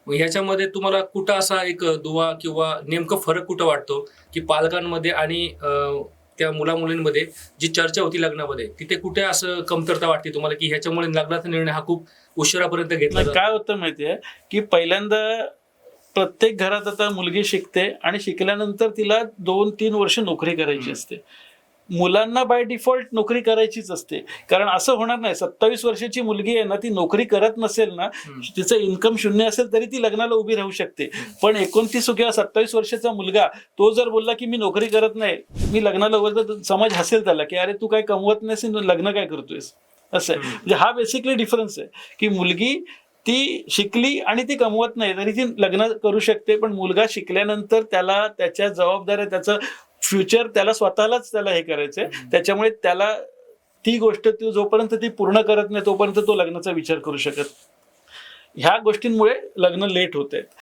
मग ह्याच्यामध्ये तुम्हाला कुठं असा एक दुवा किंवा नेमकं फरक कुठं वाटतो, की पालकांमध्ये आणि त्या मुला-मुलींमध्ये जी चर्चा होती लग्नामध्ये, तिथे कुठे असं कमतरता वाटते तुम्हाला, की ह्याच्यामुळे लग्नाचा निर्णय हा खूप उशिरापर्यंत घेतला नाही, जातो? काय होतं माहितीये की पहिल्यांदा प्रत्येक घरात आता मुलगी शिकते आणि शिकल्यानंतर तिला 2-3 वर्ष नोकरी करायची असते. मुलांना बाय डिफॉल्ट नोकरी करायचीच असते. कारण असं होणार नाही, 27 वर्षाची मुलगी आहे ना, ती नोकरी करत नसेल ना, तिचं इन्कम शून्य असेल तरी ती लग्नाला उभी राहू शकते. पण 29 किंवा 27 वर्षाचा मुलगा तो जर बोलला की मी नोकरी करत नाही, मी लग्नाला उभं, तर समाज हसेल त्याला की अरे तू काय कमवत नाहीस, लग्न काय करतोयस, असं आहे. म्हणजे हा बेसिकली डिफरन्स आहे की मुलगी ती शिकली आणि ती कमवत नाही तरी ती लग्न करू शकते, पण मुलगा शिकल्यानंतर त्याला त्याच्या जबाबदाऱ्या, त्याचं फ्युचर त्याला स्वतःलाच त्याला हे करायचंय. त्याच्यामुळे त्याला ती गोष्ट जोपर्यंत ती पूर्ण करत नाही तोपर्यंत तो लग्नाचा विचार करू शकत. ह्या गोष्टींमुळे लग्न लेट होत आहेत.